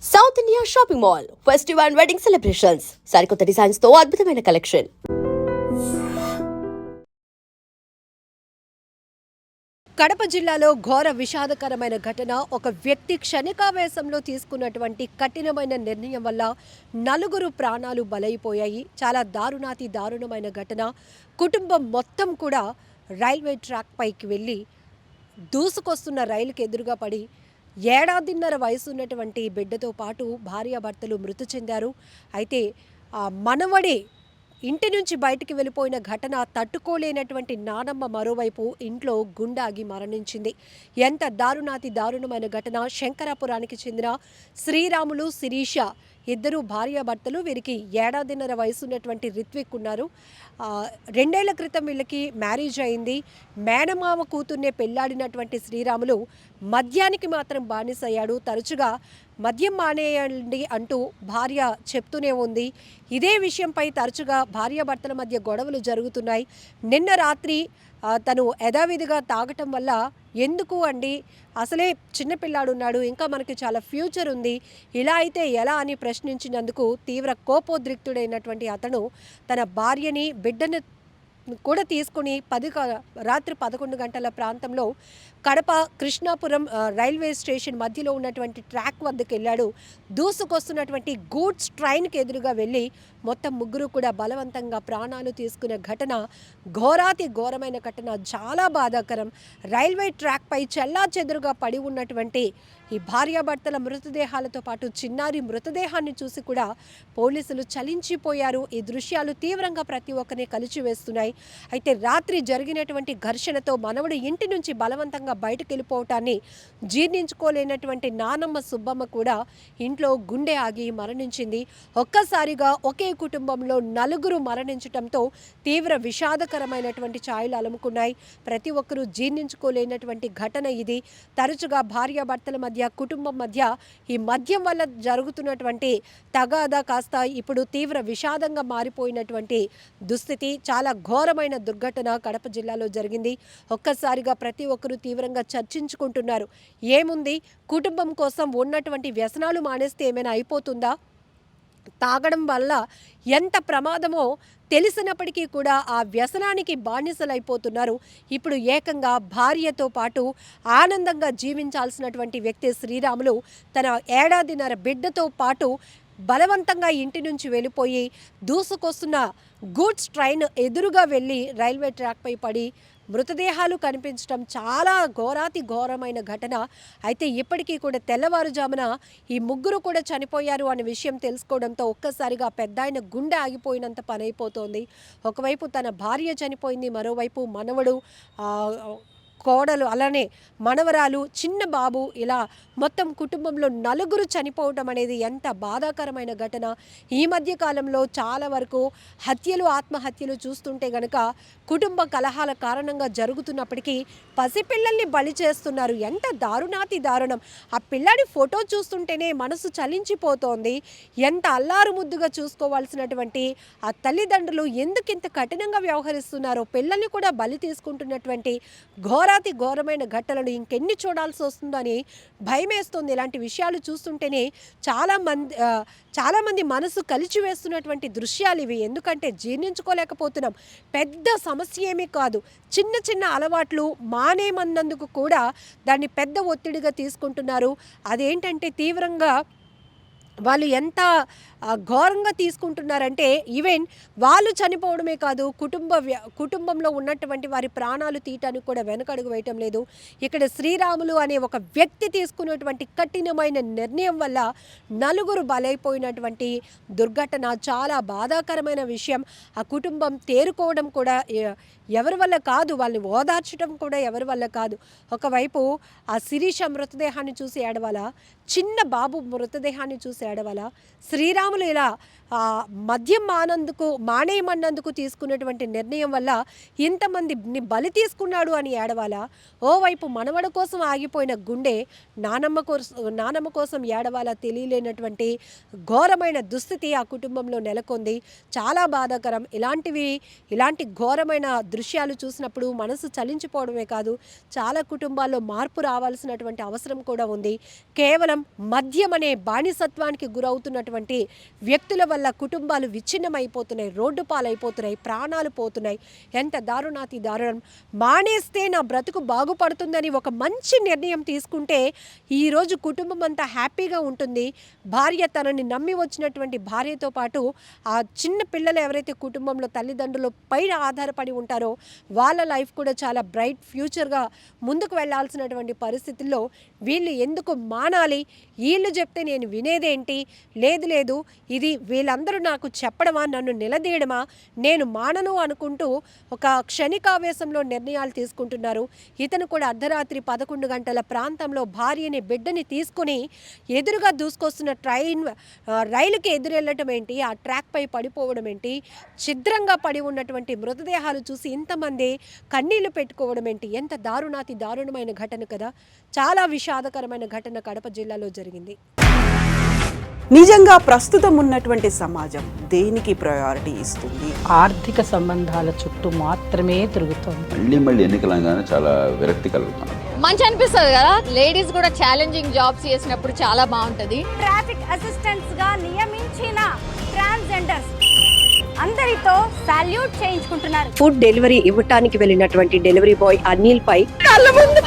South India shopping mall festive and wedding celebrations సరికొత్త designs తో అద్భుతమైన కలెక్షన్. కడప జిల్లాలో ఘోర విషాదకరమైన ఘటన. ఒక వ్యక్తి క్షణికావేశంలో తీసుకున్నటువంటి కఠినమైన నిర్ణయం వల్ల నలుగురు ప్రాణాలు బలైపోయాయి. చాలా దారుణమైన ఘటన. కుటుంబం మొత్తం కూడా రైల్వే ట్రాక్ పైకి వెళ్ళి దూసుకొస్తున్న రైలుకి ఎదురుగా పడి ఏడాదిన్నర వయసు ఉన్నటువంటి బిడ్డతో పాటు భార్యాభర్తలు మృతి చెందారు. అయితే మనవడి ఇంటి నుంచి బయటికి వెళ్ళిపోయిన ఘటన తట్టుకోలేనటువంటి నానమ్మ మరోవైపు ఇంట్లో గుండాగి మరణించింది. ఎంత దారుణమైన ఘటన. శంకరాపురానికి చెందిన శ్రీరాములు, శిరీష ఇద్దరు భార్యాభర్తలు. వీరికి ఏడాదిన్నర వయసు ఉన్నటువంటి రిత్విక్ ఉన్నారు. 2 ఏళ్ల క్రితం వీళ్ళకి మ్యారేజ్ అయింది. మేనమామ కూతుర్నే పెళ్లాడినటువంటి శ్రీరాములు మద్యానికి మాత్రం బానిసయ్యాడు. తరచుగా మద్యం మానేయండి అంటూ భార్య చెప్తూనే ఉంది. ఇదే విషయంపై తరచుగా భార్యాభర్తల మధ్య గొడవలు జరుగుతున్నాయి. నిన్న రాత్రి తను యథావిధిగా తాగటం వల్ల, ఎందుకు అండి, అసలే చిన్నపిల్లాడున్నాడు, ఇంకా మనకి చాలా ఫ్యూచర్ ఉంది, ఇలా అయితే ఎలా అని ప్రశ్నించినందుకు తీవ్ర కోపోద్రిక్తుడైనటువంటి అతను తన భార్యని, బిడ్డను కూడా తీసుకుని రాత్రి 11 గంటల ప్రాంతంలో కడప కృష్ణాపురం రైల్వే స్టేషన్ మధ్యలో ఉన్నటువంటి ట్రాక్ వద్దకు వెళ్ళాడు. దూసుకొస్తున్నటువంటి గూడ్స్ ట్రైన్కి ఎదురుగా వెళ్ళి మొత్తం ముగ్గురు కూడా బలవంతంగా ప్రాణాలు తీసుకునే ఘటన ఘోరమైన ఘటన. చాలా బాధాకరం. రైల్వే ట్రాక్పై చెల్లాచెదురుగా పడి ఉన్నటువంటి ఈ భార్యాభర్తల మృతదేహాలతో పాటు చిన్నారి మృతదేహాన్ని చూసి కూడా పోలీసులు చలించిపోయారు. ఈ దృశ్యాలు తీవ్రంగా ప్రతి ఒక్కరిని కలిచివేస్తున్నాయి. అయితే రాత్రి జరిగినటువంటి ఘర్షణతో మనవడు ఇంటి నుంచి బలవంతంగా బయటకు వెళ్ళిపోవటాన్ని జీర్ణించుకోలేనటువంటి నానమ్మ సుబ్బమ్మ కూడా ఇంట్లో గుండె ఆగి మరణించింది. ఒక్కసారిగా ఒకే కుటుంబంలో నలుగురు మరణించడంతో తీవ్ర విషాదకరమైనటువంటి ఛాయలు అలుముకున్నాయి. ప్రతి ఒక్కరూ జీర్ణించుకోలేనటువంటి ఘటన ఇది. తరచుగా భార్యాభర్తల మధ్య, కుటుంబం మధ్య ఈ మద్యం వల్ల జరుగుతున్నటువంటి తగాదా కాస్త ఇప్పుడు తీవ్ర విషాదంగా మారిపోయినటువంటి దుస్థితి. చాలా ఘోరమైన దుర్ఘటన కడప జిల్లాలో జరిగింది. ఒక్కసారిగా ప్రతి ఒక్కరూ తీవ్రంగా చర్చించుకుంటున్నారు. ఏముంది, కుటుంబం కోసం ఉన్నటువంటి వ్యసనాలు మానేస్తే ఏమైనా అయిపోతుందా? తాగడం వల్ల ఎంత ప్రమాదమో తెలిసినప్పటికీ కూడా ఆ వ్యసనానికి బానిసలైపోతున్నారు. ఇప్పుడు ఏకంగా భార్యతో పాటు ఆనందంగా జీవించాల్సినటువంటి వ్యక్తి శ్రీరాములు తన ఏడాదిన్నర బిడ్డతో పాటు బలవంతంగా ఇంటి నుంచి వెళ్ళిపోయి దూసుకొస్తున్న గూడ్స్ ట్రైన్ ఎదురుగా వెళ్ళి రైల్వే ట్రాక్పై పడి మృతదేహాలు కనిపించడం చాలా ఘోరమైన ఘటన. అయితే ఇప్పటికీ కూడా తెల్లవారుజామున ఈ ముగ్గురు కూడా చనిపోయారు అనే విషయం తెలుసుకోవడంతో ఒక్కసారిగా పెద్దాయన గుండె ఆగిపోయినంత పని అయిపోతుంది. ఒకవైపు తన భార్య చనిపోయింది, మరోవైపు మనవడు, కోడలు, అలానే మనవరాలు, చిన్న బాబు, ఇలా మొత్తం కుటుంబంలో నలుగురు చనిపోవడం అనేది ఎంత బాధాకరమైన ఘటన. ఈ మధ్య కాలంలో చాలా వరకు హత్యలు, ఆత్మహత్యలు చూస్తుంటే గనక కుటుంబ కలహాల కారణంగా జరుగుతున్నప్పటికీ పసిపిల్లల్ని బలి చేస్తున్నారు. ఎంత దారుణం. ఆ పిల్లాడి ఫోటో చూస్తుంటేనే మనసు చలించిపోతోంది. ఎంత అల్లారు ముద్దుగా చూసుకోవాల్సినటువంటి ఆ తల్లిదండ్రులు ఎందుకింత కఠినంగా వ్యవహరిస్తున్నారో, పిల్లల్ని కూడా బలి తీసుకుంటున్నటువంటి ఘోరమైన ఘటనలు ఇంకెన్ని చూడాల్సి వస్తుందో అని భయమేస్తుంది. ఇలాంటి విషయాలు చూస్తుంటేనే చాలామంది మనసు కలిచివేస్తున్నటువంటి దృశ్యాలు ఇవి. ఎందుకంటే జీర్ణించుకోలేకపోతున్నాం. పెద్ద సమస్య ఏమీ కాదు, చిన్న అలవాట్లు మానేమన్నందుకు కూడా దాన్ని పెద్ద ఒత్తిడిగా తీసుకుంటున్నారు. అదేంటంటే తీవ్రంగా వాళ్ళు ఎంత ఘోరంగా తీసుకుంటున్నారంటే ఈవెన్ వాళ్ళు చనిపోవడమే కాదు, కుటుంబంలో ఉన్నటువంటి వారి ప్రాణాలు తీయటానికి కూడా వెనకడుగు వేయటం లేదు. ఇక్కడ శ్రీరాములు అనే ఒక వ్యక్తి తీసుకున్నటువంటి కఠినమైన నిర్ణయం వల్ల నలుగురు బలైపోయినటువంటి దుర్ఘటన చాలా బాధాకరమైన విషయం. ఆ కుటుంబం తేరుకోవడం కూడా ఎవరి వల్ల కాదు, వాళ్ళని ఓదార్చడం కూడా ఎవరి వల్ల కాదు. ఒకవైపు ఆ శిరీష మృతదేహాన్ని చూసి ఏడవాలా, చిన్న బాబు మృతదేహాన్ని చూసి ఏడవాలా? శ్రీరాములు ఇలా మద్యం మానేయమన్నందుకు తీసుకున్నటువంటి నిర్ణయం వల్ల ఇంతమందిని బలి తీసుకున్నాడు అని ఏడవాలా? ఓవైపు మనవడ కోసం ఆగిపోయిన గుండె నానమ్మ కోసం ఏడవాలా తెలియలేనటువంటి ఘోరమైన దుస్థితి ఆ కుటుంబంలో నెలకొంది. చాలా బాధాకరం. ఇలాంటి ఘోరమైన దృశ్యాలు చూసినప్పుడు మనసు చలించిపోవడమే కాదు, చాలా కుటుంబాల్లో మార్పు రావాల్సినటువంటి అవసరం కూడా ఉంది. కేవలం మద్యం అనే బానిసత్వానికి గురవుతున్నటువంటి వ్యక్తుల వల్ల కుటుంబాలు విచ్ఛిన్నమైపోతున్నాయి, రోడ్డు పాలైపోతున్నాయి, ప్రాణాలు పోతున్నాయి. ఎంత దారుణాతి దారుణం. మానేస్తే నా బ్రతుకు బాగుపడుతుందని ఒక మంచి నిర్ణయం తీసుకుంటే ఈరోజు కుటుంబం అంతా హ్యాపీగా ఉంటుంది. భార్య తనని నమ్మి వచ్చినటువంటి భార్యతో పాటు ఆ చిన్న పిల్లలు ఎవరైతే కుటుంబంలో తల్లిదండ్రులు పైన ఆధారపడి ఉంటారో వాళ్ళ లైఫ్ కూడా చాలా బ్రైట్ ఫ్యూచర్గా ముందుకు వెళ్ళాల్సినటువంటి పరిస్థితుల్లో వీళ్ళు ఎందుకు మానాలి? వీళ్ళు చెప్తే నేను వినేదేంటి? లేదు ఇది వీళ్ళందరూ నాకు చెప్పడమా, నన్ను నిలదీయడమా, నేను మానను అనుకుంటూ ఒక క్షణికావేశంలో నిర్ణయాలు తీసుకుంటున్నారు. ఇతను కూడా అర్ధరాత్రి 11 గంటల ప్రాంతంలో భార్యని బిడ్డని తీసుకుని ఎదురుగా దూసుకొస్తున్న రైలుకి ఎదురెళ్ళటం ఏంటి, ఆ ట్రాక్ పై పడిపోవడం ఏంటి, ఛిద్రంగా పడి ఉన్నటువంటి మృతదేహాలు చూసి ఇంతమంది కన్నీళ్లు పెట్టుకోవడం ఏంటి? ఎంత దారుణమైన ఘటన కదా. చాలా విషాదకరమైన ఘటన కడప జిల్లాలో జరిగింది. నిజంగా ప్రస్తుతం ఉన్నటువంటి సమాజం దేనికి ప్రయారిటీ ఇస్తుంది? ఆర్థిక సంబంధాల చుట్టూ మాత్రమే తిరుగుతోంది. మళ్ళీ ఎన్నికలంగానే చాలా విరక్తి కలుగుతాను. మంచి అనిపిస్తుంది కదా, లేడీస్ కూడా ఛాలెంజింగ్ జాబ్స్ చేసినప్పుడు చాలా బాగుంటది. ట్రాఫిక్ అసిస్టెంట్స్ గా నియమించిన ట్రాన్స్జెండర్స్ అందరితో సాల్యూట్ చేయించుకుంటున్నారు. ఫుడ్ డెలివరీ ఇవ్వటానికి వెళ్ళినటువంటి డెలివరీ బాయ్ అనిల్ పై కళ్ళ ముందు